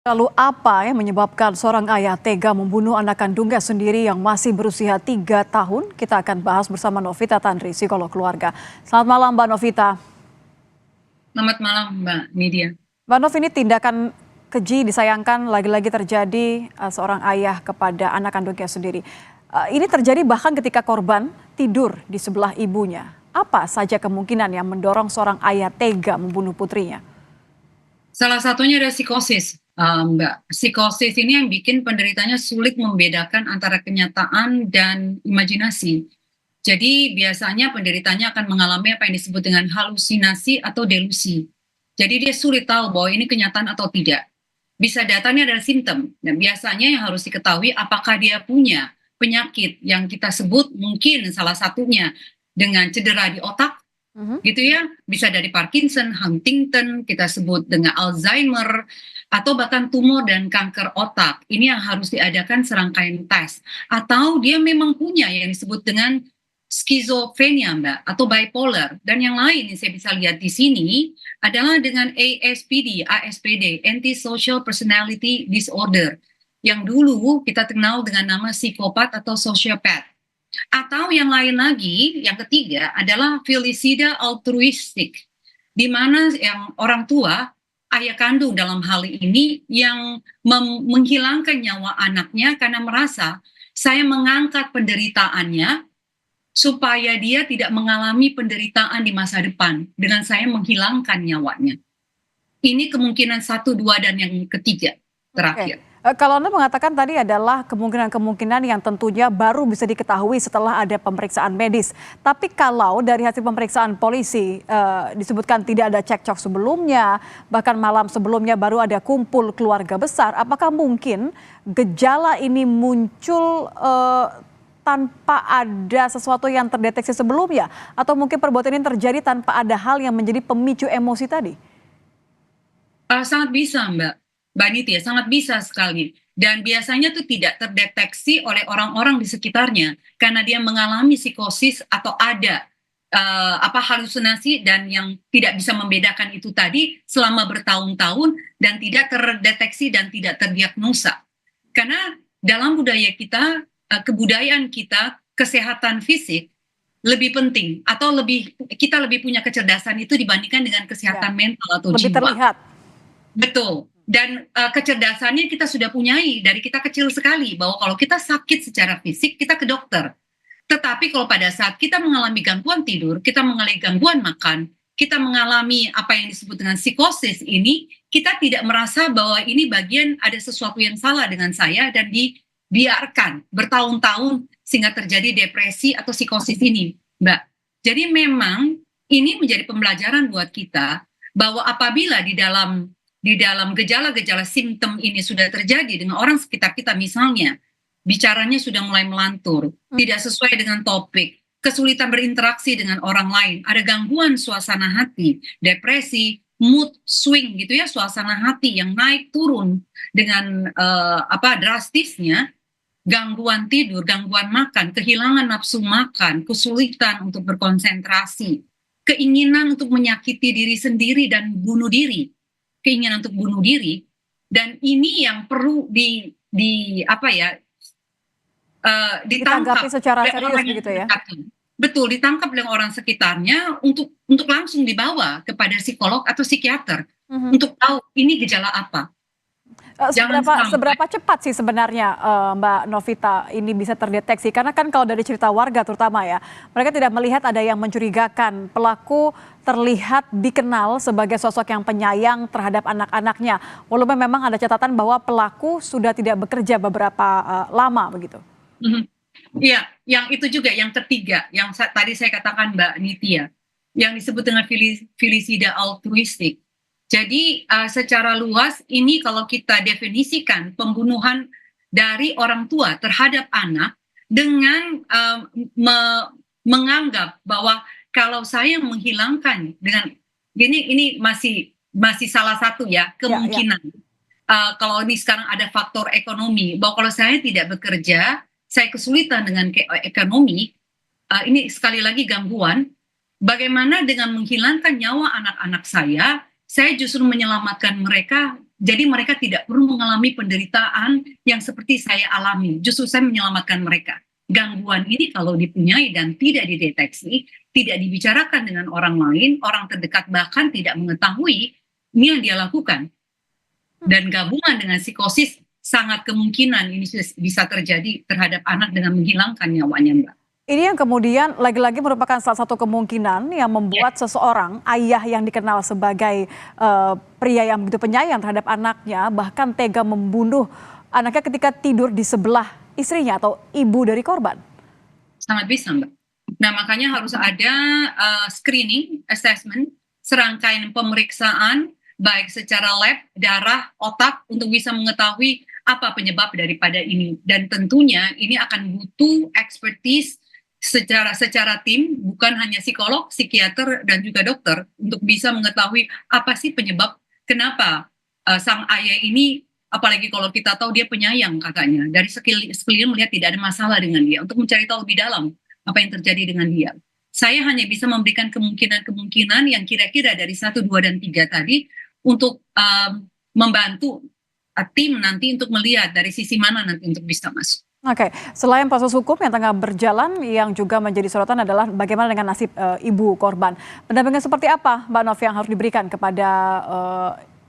Lalu apa yang menyebabkan seorang ayah tega membunuh anak kandungnya sendiri yang masih berusia 3 tahun? Kita akan bahas bersama Novita Tandri, psikolog keluarga. Selamat malam Mbak Novita. Selamat malam Mbak Nidia. Mbak Nov, ini tindakan keji disayangkan lagi-lagi terjadi seorang ayah kepada anak kandungnya sendiri. Ini terjadi bahkan ketika korban tidur di sebelah ibunya. Apa saja kemungkinan yang mendorong seorang ayah tega membunuh putrinya? Salah satunya adalah psikosis, Mbak. Psikosis ini yang bikin penderitanya sulit membedakan antara kenyataan dan imajinasi. Jadi biasanya penderitanya akan mengalami apa yang disebut dengan halusinasi atau delusi. Jadi dia sulit tahu bahwa ini kenyataan atau tidak. Bisa datanya adalah simptom. Dan biasanya yang harus diketahui apakah dia punya penyakit yang kita sebut mungkin salah satunya dengan cedera di otak, Mhm. gitu ya, bisa dari Parkinson, Huntington, kita sebut dengan Alzheimer, atau bahkan tumor dan kanker otak. Ini yang harus diadakan serangkaian tes. Atau dia memang punya yang disebut dengan skizofrenia, Mbak, atau bipolar. Dan yang lain yang saya bisa lihat di sini adalah dengan ASPD, Antisocial Personality Disorder, yang dulu kita kenal dengan nama psikopat atau sociopath. Atau yang lain lagi, yang ketiga adalah felicida altruistik, di mana yang orang tua, ayah kandung dalam hal ini, yang menghilangkan nyawa anaknya karena merasa saya mengangkat penderitaannya supaya dia tidak mengalami penderitaan di masa depan dengan saya menghilangkan nyawanya. Ini kemungkinan satu, dua, dan yang ketiga Oke. terakhir. Kalau Anda mengatakan tadi adalah kemungkinan-kemungkinan yang tentunya baru bisa diketahui setelah ada pemeriksaan medis. Tapi kalau dari hasil pemeriksaan polisi disebutkan tidak ada cekcok sebelumnya, bahkan malam sebelumnya baru ada kumpul keluarga besar, apakah mungkin gejala ini muncul tanpa ada sesuatu yang terdeteksi sebelumnya? Atau mungkin perbuatan ini terjadi tanpa ada hal yang menjadi pemicu emosi tadi? Sangat bisa Mbak Niti ya, sangat bisa sekali. Dan biasanya tuh tidak terdeteksi oleh orang-orang di sekitarnya karena dia mengalami psikosis atau ada halusinasi dan yang tidak bisa membedakan itu tadi selama bertahun-tahun dan tidak terdeteksi dan tidak terdiagnosa. Karena dalam budaya kita, kebudayaan kita, kesehatan fisik lebih penting atau kita lebih punya kecerdasan itu dibandingkan dengan Ya, kesehatan mental atau lebih jiwa. terlihat. Betul. Dan kecerdasannya kita sudah punyai dari kita kecil sekali, bahwa kalau kita sakit secara fisik, kita ke dokter. Tetapi kalau pada saat kita mengalami gangguan tidur, kita mengalami gangguan makan, kita mengalami apa yang disebut dengan psikosis ini, kita tidak merasa bahwa ini bagian ada sesuatu yang salah dengan saya dan dibiarkan bertahun-tahun sehingga terjadi depresi atau psikosis ini, Mbak. Jadi memang ini menjadi pembelajaran buat kita bahwa apabila di dalam gejala-gejala simptom ini sudah terjadi dengan orang sekitar kita, misalnya bicaranya sudah mulai melantur, tidak sesuai dengan topik, kesulitan berinteraksi dengan orang lain, ada gangguan suasana hati, depresi, mood swing gitu ya, suasana hati yang naik turun dengan drastisnya, gangguan tidur, gangguan makan, kehilangan nafsu makan, kesulitan untuk berkonsentrasi, keinginan untuk menyakiti diri sendiri dan bunuh diri, keinginan untuk bunuh diri, dan ini yang perlu Ditanggapi ditangkap secara oleh serius orang yang begitu ya? terdekatnya. Betul, ditangkap oleh orang sekitarnya untuk langsung dibawa kepada psikolog atau psikiater Mhm. untuk tahu ini gejala apa. Jangan Seberapa sampai. seberapa cepat sih sebenarnya, Mbak Novita ini bisa terdeteksi? Karena kan kalau dari cerita warga terutama ya, mereka tidak melihat ada yang mencurigakan. Pelaku terlihat dikenal sebagai sosok yang penyayang terhadap anak-anaknya. Walaupun memang ada catatan bahwa pelaku sudah tidak bekerja beberapa lama begitu. Mhm. Iya, yang itu juga yang ketiga, yang tadi saya katakan Mbak Nitya, yang disebut dengan felicida altruistik. Jadi secara luas ini kalau kita definisikan pembunuhan dari orang tua terhadap anak dengan menganggap bahwa kalau saya menghilangkan dengan ini masih salah satu ya Ya, ya. kemungkinan. Kalau ini sekarang ada faktor ekonomi, bahwa kalau saya tidak bekerja, saya kesulitan dengan ekonomi, ini sekali lagi gangguan. Bagaimana dengan menghilangkan nyawa anak-anak saya justru menyelamatkan mereka Jadi mereka tidak perlu mengalami penderitaan yang seperti saya alami. Justru saya menyelamatkan mereka. Gangguan ini kalau dipunyai dan tidak dideteksi, tidak dibicarakan dengan orang lain, orang terdekat bahkan tidak mengetahui, ini yang dia lakukan. Dan gabungan dengan psikosis, sangat kemungkinan ini bisa terjadi terhadap anak dengan menghilangkan nyawanya, Mbak. Ini yang kemudian lagi-lagi merupakan salah satu kemungkinan yang membuat seseorang, ayah yang dikenal sebagai pria yang begitu penyayang terhadap anaknya, bahkan tega membunuh anaknya ketika tidur di sebelah istrinya atau ibu dari korban. Sangat bisa, Mbak. Nah, makanya harus ada screening, assessment, serangkaian pemeriksaan, baik secara lab, darah, otak, untuk bisa mengetahui apa penyebab daripada ini. Dan tentunya ini akan butuh expertise secara tim, bukan hanya psikolog, psikiater, dan juga dokter, untuk bisa mengetahui apa sih penyebab kenapa sang ayah ini, apalagi kalau kita tahu dia penyayang kakaknya, dari sekeliling melihat tidak ada masalah dengan dia, untuk mencari tahu lebih dalam apa yang terjadi dengan dia. Saya hanya bisa memberikan kemungkinan-kemungkinan yang kira-kira dari 1, 2, dan 3 tadi, untuk membantu tim nanti untuk melihat dari sisi mana nanti untuk bisa masuk. Oke, selain proses hukum yang tengah berjalan, yang juga menjadi sorotan adalah bagaimana dengan nasib ibu korban. Pendampingan seperti apa, Mbak Nov, yang harus diberikan kepada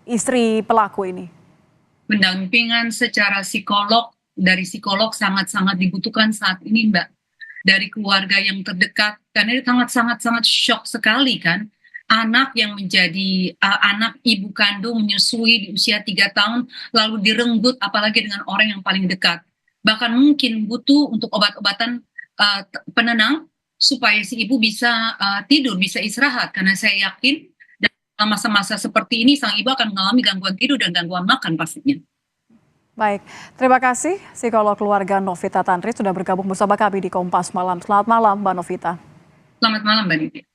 istri pelaku ini? Pendampingan secara psikolog, dari psikolog sangat-sangat dibutuhkan saat ini, Mbak. Dari keluarga yang terdekat, karena ini sangat-sangat shock sekali kan. Anak yang menjadi anak ibu kandung menyusui di usia 3 tahun, lalu direnggut apalagi dengan orang yang paling dekat. Bahkan mungkin butuh untuk obat-obatan penenang supaya si ibu bisa tidur, bisa istirahat. Karena saya yakin dalam masa-masa seperti ini sang ibu akan mengalami gangguan tidur dan gangguan makan pastinya. Baik, terima kasih psikolog keluarga Novita Tantri sudah bergabung bersama kami di Kompas Malam. Selamat malam, Mbak Novita. Selamat malam, Mbak Niti.